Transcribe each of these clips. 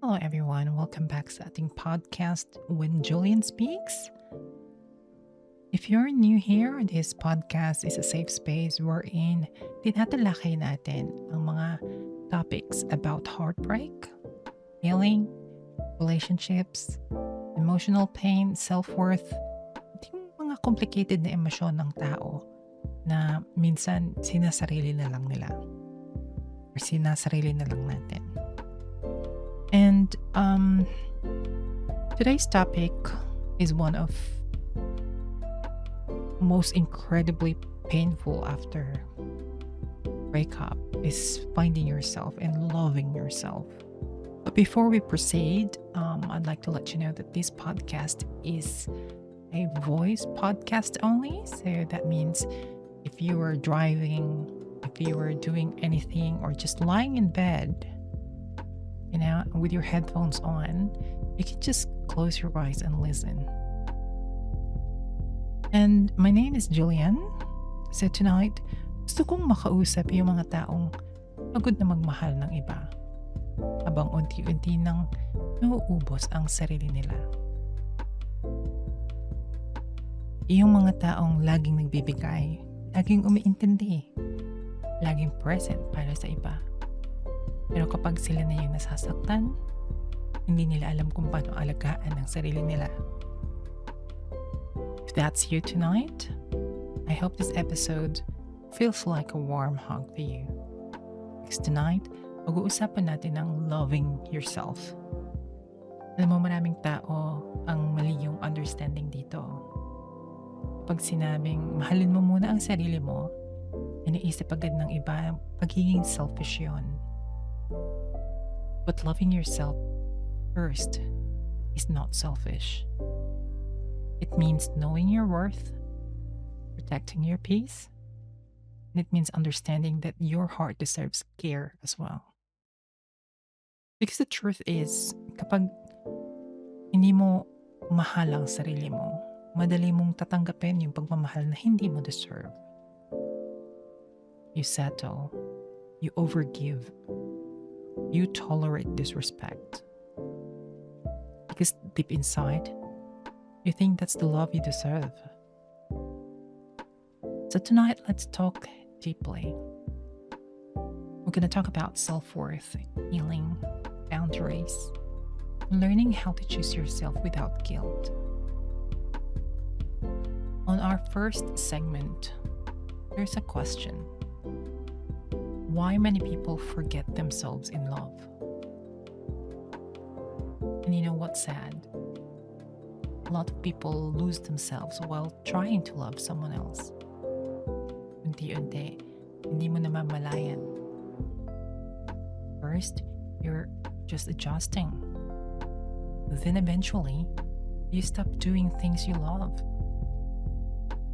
Hello, everyone. Welcome back sa ating podcast, When Julian Speaks. If you're new here, this podcast is a safe space wherein tinatalakay natin ang mga topics about heartbreak, healing, relationships, emotional pain, self-worth, at yung mga complicated na emosyon ng tao na minsan sinasarili na lang nila or sinasarili na lang natin. And today's topic is one of most incredibly painful after breakup is finding yourself and loving yourself. But before we proceed, I'd like to let you know that this podcast is a voice podcast only. So that means if you are driving, if you are doing anything, or just lying in bed, with your headphones on, you can just close your eyes and listen. And my name is Julian. So tonight, gusto kong makausap yung mga taong pagod na magmahal ng iba habang unti-unti nang nauubos ang sarili nila. Yung mga taong laging nagbibigay, laging umiintindi, laging present para sa iba. Pero kapag sila na yung nasasaktan, hindi nila alam kung paano alagaan ang sarili nila. If that's you tonight, I hope this episode feels like a warm hug for you. Because tonight, pag-uusapan natin ang loving yourself. Alam mo, maraming tao ang mali yung understanding dito. Pag sinabing, mahalin mo muna ang sarili mo, iniisip agad ng iba, pagiging selfish yun. But loving yourself first is not selfish. It means knowing your worth, protecting your peace, and it means understanding that your heart deserves care as well. Because the truth is, kapag hindi mo mahal ang sarili mo, madali mong tatanggapin yung pagmamahal na hindi mo deserve. You settle, you overgive, you tolerate disrespect. Because deep inside, you think that's the love you deserve. So tonight, let's talk deeply. We're going to talk about self-worth, healing, boundaries, learning how to choose yourself without guilt. On our first segment, there's a question. Why many people forget themselves in love? And you know what's sad? A lot of people lose themselves while trying to love someone else. Unti-unti, hindi mo namamalayan. First, you're just adjusting. Then eventually, you stop doing things you love.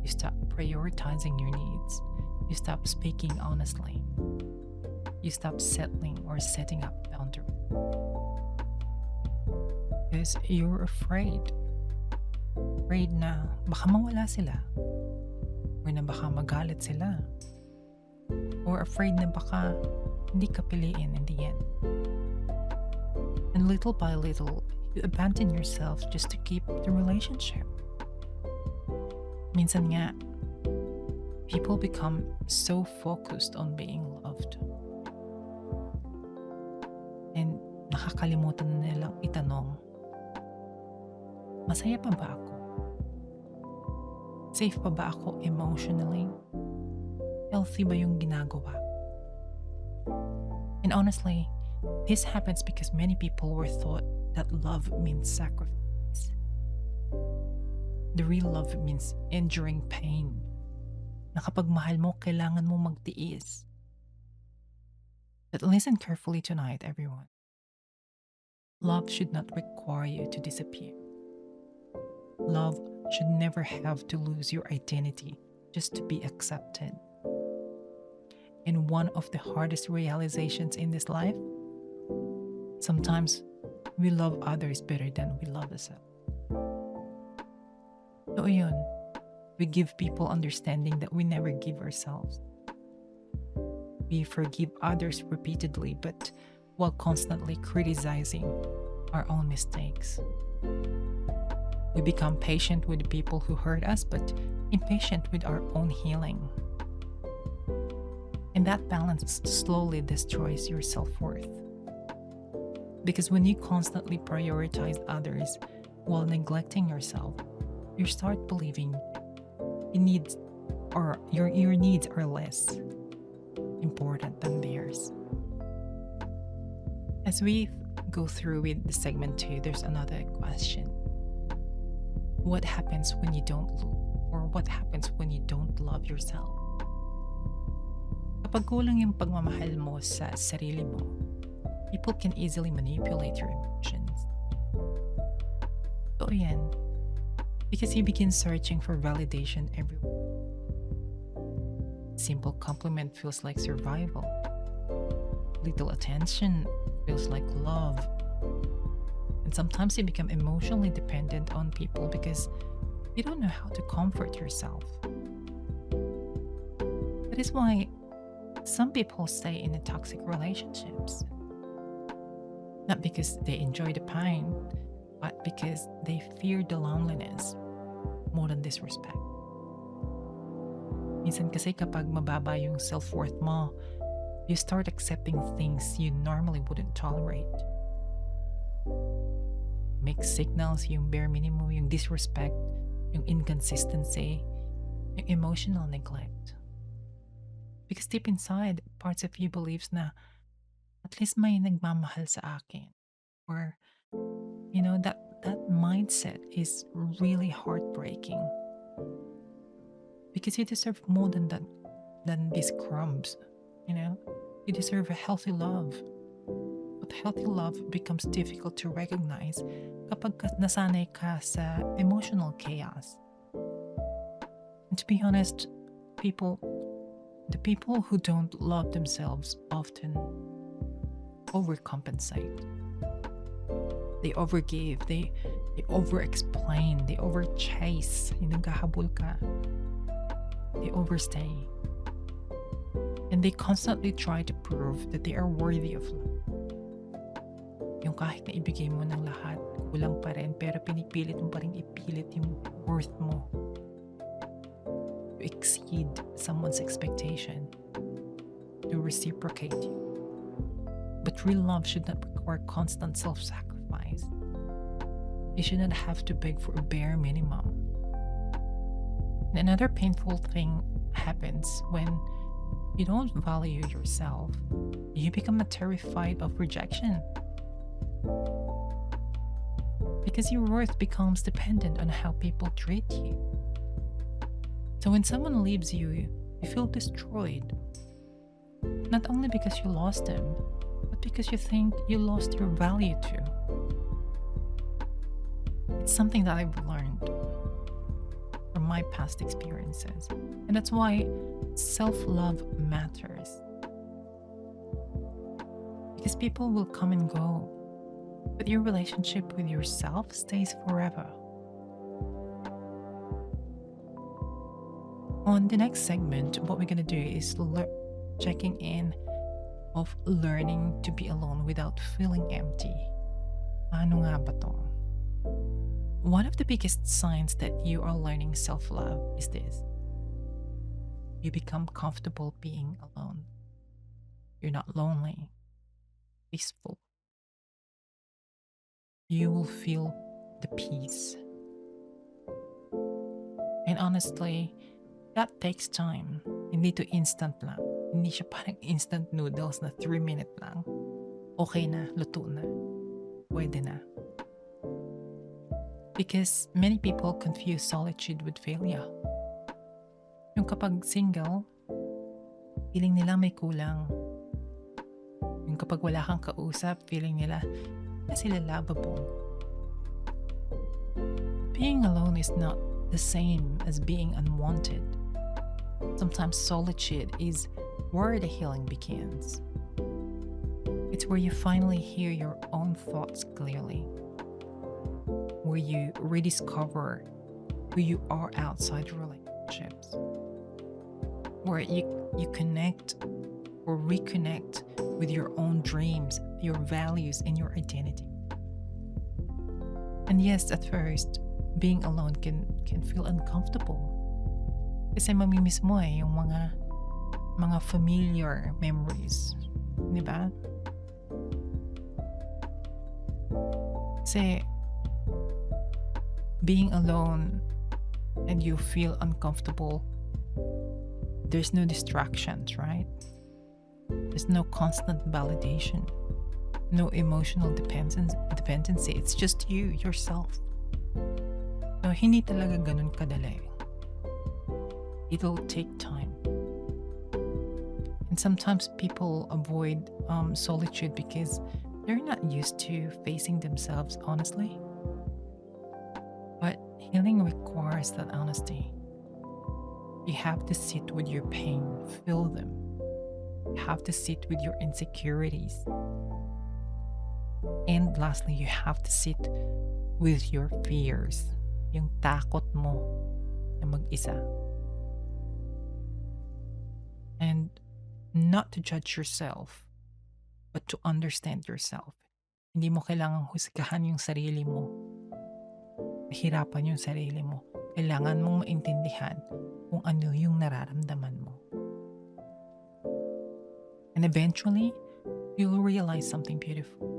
You stop prioritizing your needs. You stop speaking honestly. You stop settling or setting up boundaries. Because you're afraid. Afraid na baka mawala sila. Or na baka magalit sila. Or afraid na baka hindi ka piliin in the end. And little by little, you abandon yourself just to keep the relationship. Minsan nga, people become so focused on being loved. And nakakalimutan na nilang itanong, masaya pa ba ako? Safe pa ba ako emotionally? Healthy ba yung ginagawa? And honestly, this happens because many people were taught that love means sacrifice. The real love means enduring pain. Na kapag mahal mo, kailangan mo magtiis. But listen carefully tonight, everyone. Love should not require you to disappear. Love should never have to lose your identity just to be accepted. And one of the hardest realizations in this life, sometimes we love others better than we love ourselves. So yun, we give people understanding that we never give ourselves. We forgive others repeatedly, but while constantly criticizing our own mistakes. We become patient with the people who hurt us, but impatient with our own healing. And that balance slowly destroys your self worth. Because when you constantly prioritize others while neglecting yourself, you start believing you need or your needs are less important than theirs. As we go through with the segment 2, there's another question. What happens when you don't or what happens when you don't love yourself? Kapag kulang yung pagmamahal mo sa sarili mo, people can easily manipulate your emotions. So yan, because you begin searching for validation everywhere. Simple compliment feels like survival. Little attention feels like love. And sometimes you become emotionally dependent on people because you don't know how to comfort yourself. That is why some people stay in the toxic relationships. Not because they enjoy the pain, but because they fear the loneliness more than disrespect. Minsan kasi kapag mababa yung self-worth mo, you start accepting things you normally wouldn't tolerate. Mixed signals, yung bare minimum, yung disrespect, yung inconsistency, yung emotional neglect. Because deep inside, parts of you believes na at least may nagmamahal sa akin. Or, that mindset is really heartbreaking. Because you deserve more than that, than these crumbs, You deserve a healthy love. But healthy love becomes difficult to recognize kapag nasanay ka sa emotional chaos. And to be honest, the people who don't love themselves often overcompensate. They overgive, they over-explain, they over-chase, yung naghahabol ka. They overstay. And they constantly try to prove that they are worthy of love. Yung kahit na ibigay mo ng lahat, kulang pa rin, pero pinipilit mo pa rin ipilit yung worth mo. To exceed someone's expectation. To reciprocate you. But real love should not require constant self-sacrifice. You should not have to beg for a bare minimum. And another painful thing happens when you don't value yourself. You become terrified of rejection. Because your worth becomes dependent on how people treat you. So when someone leaves you, you feel destroyed. Not only because you lost them, but because you think you lost your value too. It's something that I've learned from my past experiences. And that's why self-love matters. Because people will come and go, but your relationship with yourself stays forever. On the next segment, what we're going to do is checking in of learning to be alone without feeling empty. Ano nga ba to? One of the biggest signs that you are learning self-love is this. You become comfortable being alone. You're not lonely, peaceful. You will feel the peace. And honestly, that takes time. Hindi to instant lang. Hindi siya parang instant noodles na 3-minute lang. Okay na, luto na. Pwede na. Because many people confuse solitude with failure. Yung kapag single, feeling nila may kulang. Yung kapag wala kang kausap, feeling nila na sila lovable. Being alone is not the same as being unwanted. Sometimes solitude is where the healing begins. It's where you finally hear your own thoughts clearly. Where you rediscover who you are outside relationships. Where you connect or reconnect with your own dreams, your values, and your identity. And yes, at first, being alone can feel uncomfortable. Kasi mamimiss mo yung mga familiar memories, 'di ba? Kasi being alone and you feel uncomfortable, there's no distractions, right? There's no constant validation, no emotional dependency. It's just you, yourself. So, hindi talaga ganun kadali. It'll take time. And sometimes people avoid solitude because they're not used to facing themselves honestly. But healing requires that honesty. You have to sit with your pain, feel them. You have to sit with your insecurities. And lastly, you have to sit with your fears. Yung takot mo na mag-isa. And not to judge yourself, but to understand yourself. Hindi mo kailangang husgahan yung sarili mo. Hirapan yung sarili mo. Kailangan mong maintindihan kung ano yung nararamdaman mo. And eventually, you'll realize something beautiful.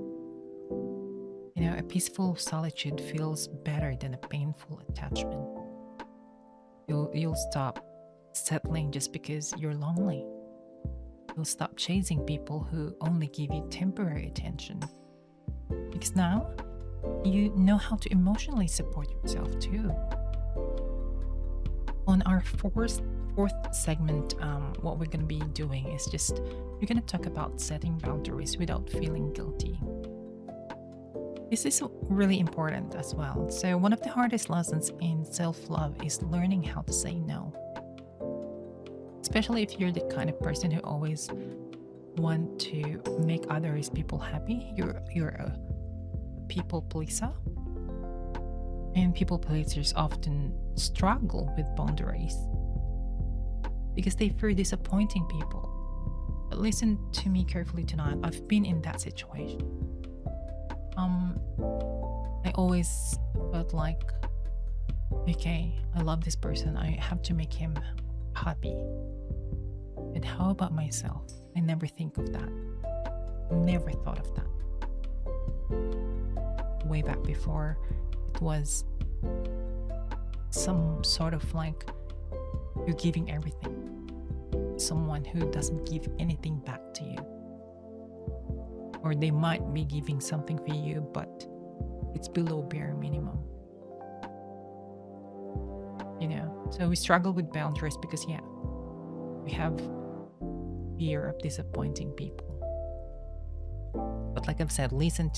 You know, a peaceful solitude feels better than a painful attachment. You'll stop settling just because you're lonely. You'll stop chasing people who only give you temporary attention. Because now, you know how to emotionally support yourself too. On our fourth segment, what we're going to be doing is we're going to talk about setting boundaries without feeling guilty. This is really important as well. So, one of the hardest lessons in self love is learning how to say no. Especially if you're the kind of person who always want to make others people happy. You're a people pleaser. And people pleasers often struggle with boundaries because they fear disappointing people. But listen to me carefully tonight. I've been in that situation. I always felt like, okay, I love this person. I have to make him happy. And how about myself? I never think of that. Never thought of that. Way back before, it was some sort of like you're giving everything. Someone who doesn't give anything back to you. Or they might be giving something for you, but it's below bare minimum. You know, so we struggle with boundaries because, yeah, we have fear of disappointing people. But like I've said, listen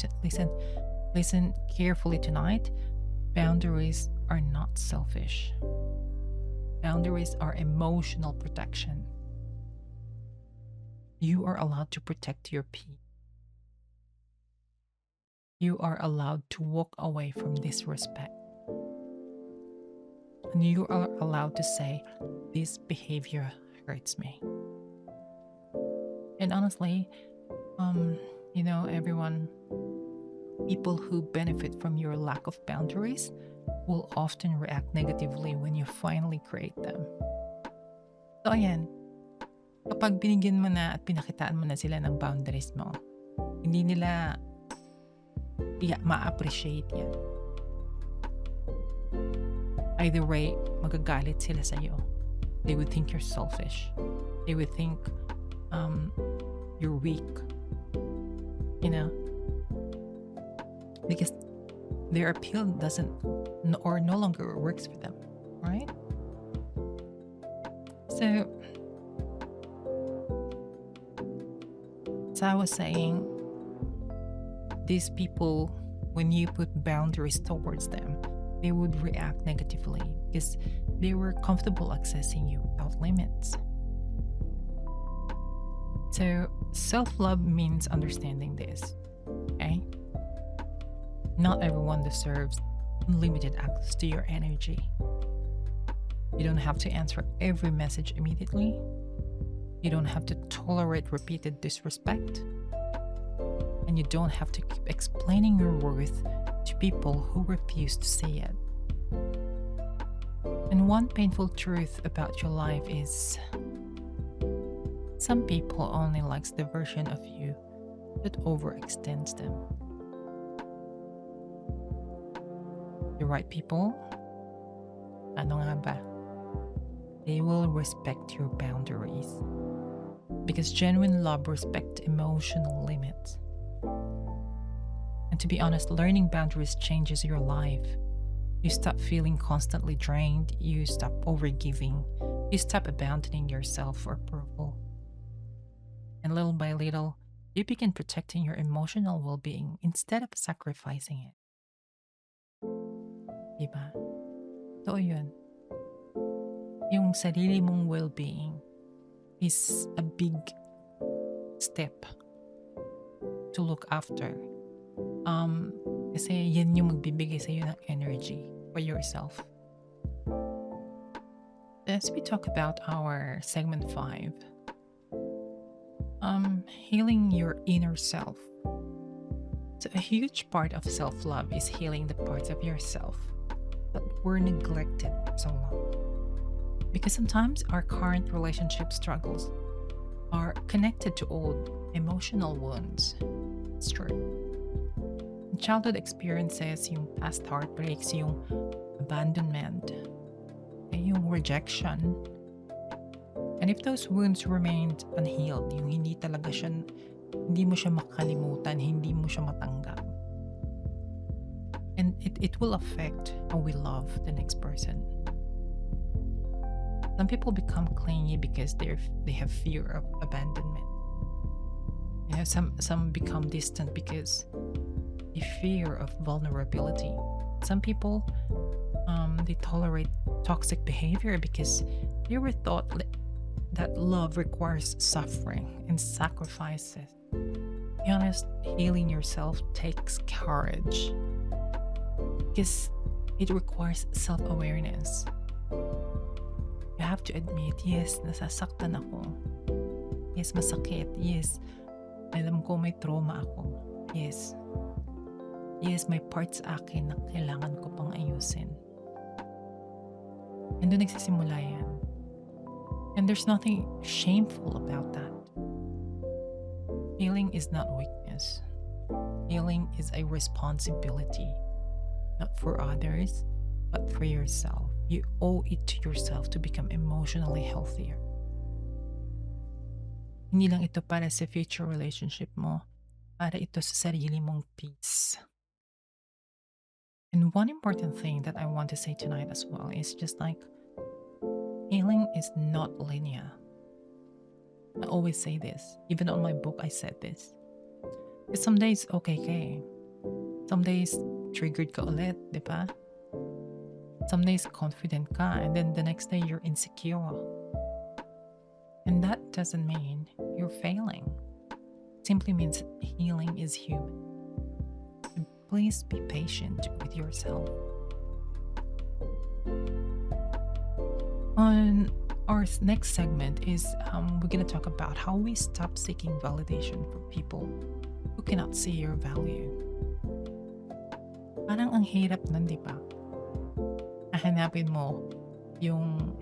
carefully tonight. Boundaries are not selfish. Boundaries are emotional protection. You are allowed to protect your peace. You are allowed to walk away from disrespect. And you are allowed to say, this behavior hurts me. And honestly, you know, everyone, people who benefit from your lack of boundaries will often react negatively when you finally create them. So ayan, kapag binigyan mo na at pinakitaan mo na sila ng boundaries mo, hindi nila ma-appreciate yan. Either way, magagalit sila sa'yo. They would think you're selfish. They would think you're weak. You know? Because their appeal doesn't or no longer works for them. Right? So, as I was saying, these people, when you put boundaries towards them, they would react negatively because they were comfortable accessing you without limits. So, self-love means understanding this, okay? Not everyone deserves unlimited access to your energy. You don't have to answer every message immediately. You don't have to tolerate repeated disrespect. And you don't have to keep explaining your worth to people who refuse to say it. And one painful truth about your life is some people only likes the version of you that overextends them. The right people, ano nga ba? They will respect your boundaries. Because genuine love respects emotional limits. And to be honest, learning boundaries changes your life. You stop feeling constantly drained, you stop overgiving, you stop abandoning yourself for approval. And little by little, you begin protecting your emotional well being instead of sacrificing it. Diba? Totoo yun. Yung sarili mong well being is a big step to look after. Kasi yan yung magbibigay sa'yo ng energy for yourself. As we talk about our segment 5, healing your inner self. So a huge part of self-love is healing the parts of yourself that were neglected for so long. Because sometimes our current relationship struggles are connected to old emotional wounds. It's true. Childhood experiences, yung past heartbreaks, yung abandonment, yung rejection. And if those wounds remained unhealed, yung hindi mo siya makalimutan, hindi mo siya matanggap. And it will affect how we love the next person. Some people become clingy because they have fear of abandonment. Some become distant because they fear of vulnerability. Some people they tolerate toxic behavior because they were taught that love requires suffering and sacrifices. To be honest, healing yourself takes courage because it requires self-awareness. You have to admit, yes, nasasaktan ako. Yes, masakit. Yes, alam ko may trauma ako. Yes. Yes, may parts sa akin na kailangan ko pang ayusin. And doon nagsisimula yan. And there's nothing shameful about that. Healing is not weakness. Healing is a responsibility. Not for others, but for yourself. You owe it to yourself to become emotionally healthier. Hindi lang ito para sa future relationship mo, para ito sa sarili mong peace. And one important thing that I want to say tonight as well is just like healing is not linear. I always say this. Even on my book, I said this. Because some days, okay ka eh. Some days, triggered ka ulit, di ba? Some days, confident ka. And then the next day, you're insecure. And that doesn't mean you're failing. It simply means healing is human. And please be patient with yourself. On our next segment is we're going to talk about how we stop seeking validation from people who cannot see your value. Parang ang hirap nun, di ba? Hahanapin mo yung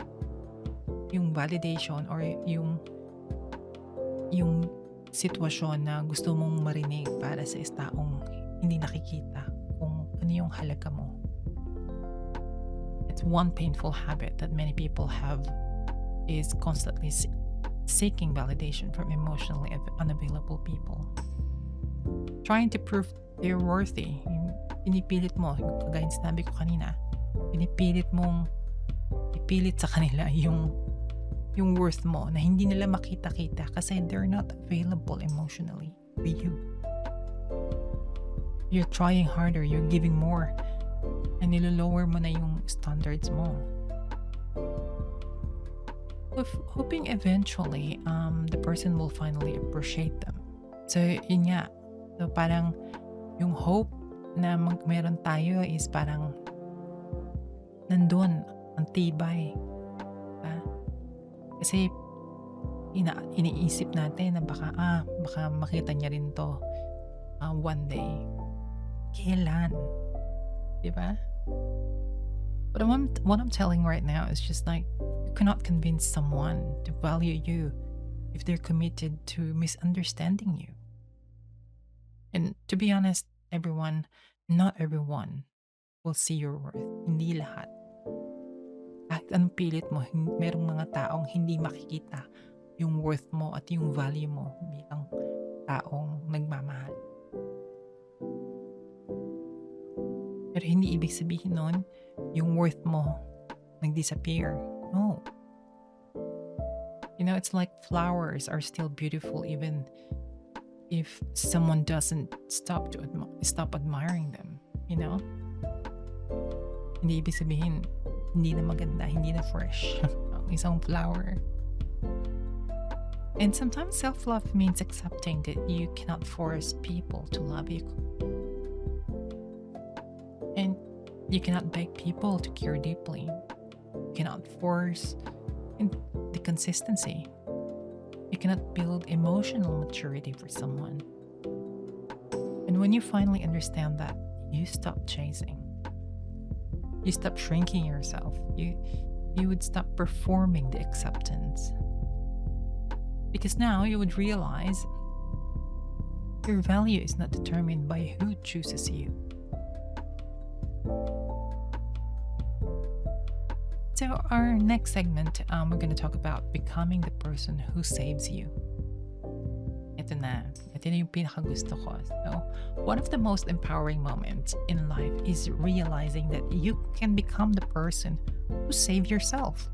validation or yung sitwasyon na gusto mong marinig para sa taong hindi nakikita kung ano yung halaga mo. It's one painful habit that many people have is constantly seeking validation from emotionally unavailable people. Trying to prove they're worthy. Pinipilit mo, kagaya sinabi ko kanina, pinipilit sa kanila yung worth mo na hindi nila makita-kita kasi they're not available emotionally for you. You're trying harder, you're giving more, and nilolower mo na yung standards mo. Hoping eventually the person will finally appreciate them. So yun nga, so parang yung hope na meron tayo is parang nandun, ang tibay. Kasi iniisip natin na baka makita niya rin to one day. Kailan? diba? But what I'm telling right now is just like you cannot convince someone to value you if they're committed to misunderstanding you. And to be honest, everyone, not everyone will see your worth. Hindi lahat. Kahit anong pilit mo, merong mga taong hindi makikita yung worth mo at yung value mo bilang taong nagmamahal. Pero hindi ibig sabihin nun, yung worth mo nag-disappear. No. It's like flowers are still beautiful even if someone doesn't stop admiring them, you know? Hindi ibig sabihin, hindi na maganda, hindi na fresh ang isang flower. And sometimes self-love means accepting that you cannot force people to love you. And you cannot beg people to care deeply. You cannot force the consistency. You cannot build emotional maturity for someone. And when you finally understand that, you stop chasing. You stop shrinking yourself. You would stop performing the acceptance. Because now you would realize your value is not determined by who chooses you. So our next segment, we're going to talk about becoming the person who saves you. Ito na yung pinakagusto ko. So, one of the most empowering moments in life is realizing that you can become the person who saves yourself.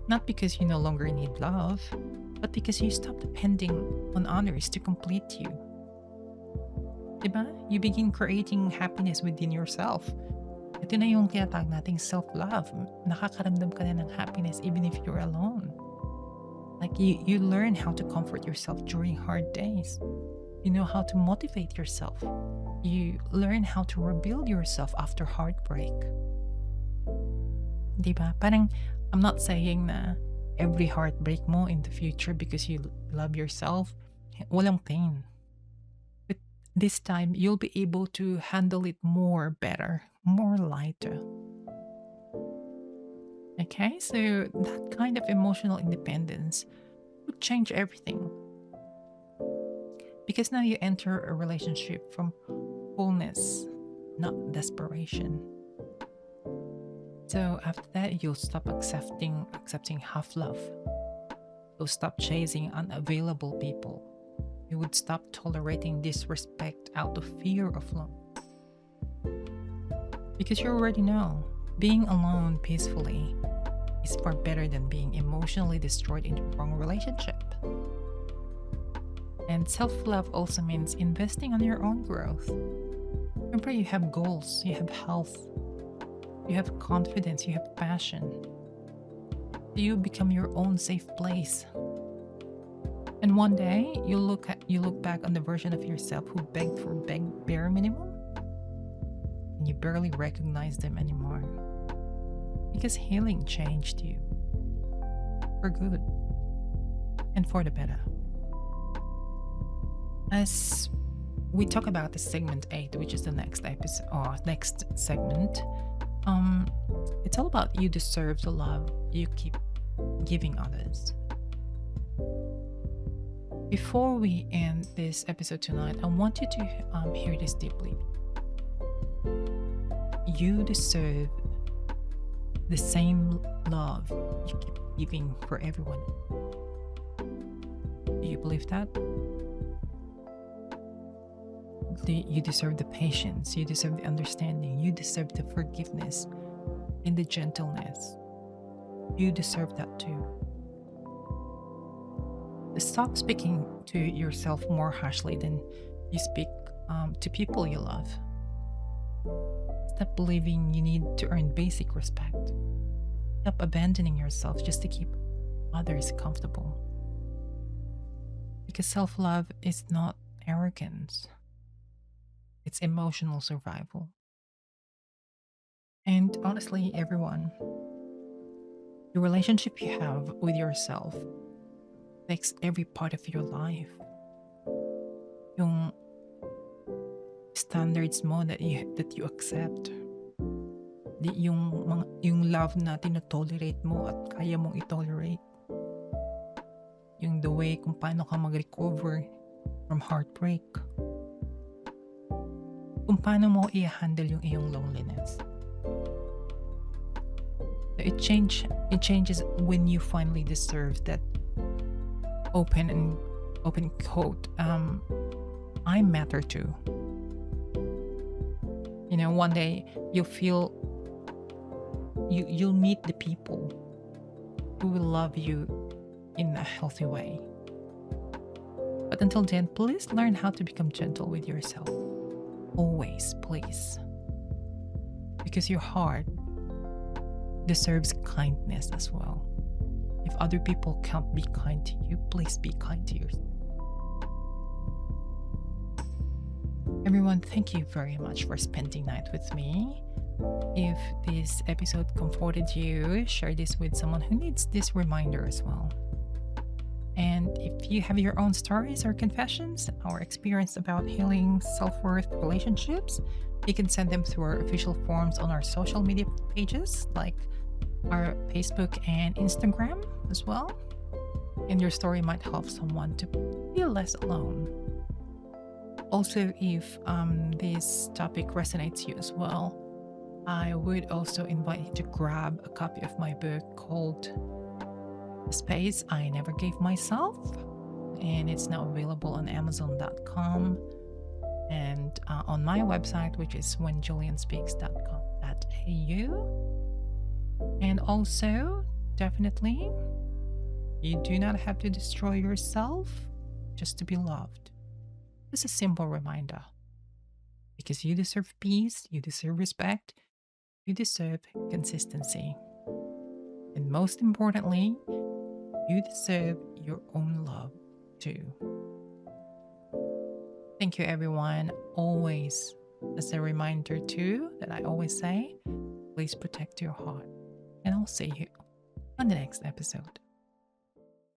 Not because you no longer need love, but because you stop depending on others to complete you. Diba? You begin creating happiness within yourself. Ito na yung tinatawag nating self-love. Nakakaramdam ka na ng happiness even if you're alone. Like you learn how to comfort yourself during hard days. You know how to motivate yourself. You learn how to rebuild yourself after heartbreak. Diba? Parang, I'm not saying na every heartbreak mo in the future because you love yourself, walang pain. But this time, you'll be able to handle it more better, more lighter. Okay, so that kind of emotional independence would change everything. Because now you enter a relationship from wholeness, not desperation. So after that, you'll stop accepting half love. You'll stop chasing unavailable people. You would stop tolerating disrespect out of fear of love. Because you already know, being alone peacefully is far better than being emotionally destroyed in the wrong relationship. And self-love also means investing on your own growth. Remember, you have goals, you have health, you have confidence, you have passion. You become your own safe place. And one day, you look back on the version of yourself who begged for bare minimum, and you barely recognize them anymore. Because healing changed you. For good. And for the better. As we talk about the segment 8, which is the next episode or next segment, it's all about you deserve the love you keep giving others. Before we end this episode tonight, I want you to hear this deeply. You deserve the same love you keep giving for everyone. Do you believe that? You deserve the patience, you deserve the understanding, you deserve the forgiveness and the gentleness. You deserve that too. Stop speaking to yourself more harshly than you speak to people you love. Stop believing you need to earn basic respect. Stop abandoning yourself just to keep others comfortable. Because self-love is not arrogance. It's emotional survival. And honestly, everyone, the relationship you have with yourself affects every part of your life. Yung standards mo that you accept. Yung love na tino-tolerate mo at kaya mong i-tolerate. Yung the way kung paano ka mag-recover from heartbreak. Kung paano mo i-handle yung iyong loneliness. So it changes when you finally deserve that open quote. I matter too. One day you'll meet the people who will love you in a healthy way. But until then, please learn how to become gentle with yourself. Always, please. Because your heart deserves kindness as well. If other people can't be kind to you, please be kind to yourself. Everyone, thank you very much for spending night with me. If this episode comforted you, share this with someone who needs this reminder as well. And if you have your own stories or confessions or experience about healing, self-worth, relationships, you can send them through our official forms on our social media pages like our Facebook and Instagram as well. And your story might help someone to feel less alone. Also, if this topic resonates you as well, I would also invite you to grab a copy of my book called The Space I Never Gave Myself, and it's now available on Amazon.com and on my website, which is whenjulianspeaks.com.au. And also, definitely, you do not have to destroy yourself just to be loved. Just a simple reminder. Because you deserve peace, you deserve respect, you deserve consistency. And most importantly, you deserve your own love too. Thank you, everyone. Always, as a reminder too, that I always say, please protect your heart. And I'll see you on the next episode.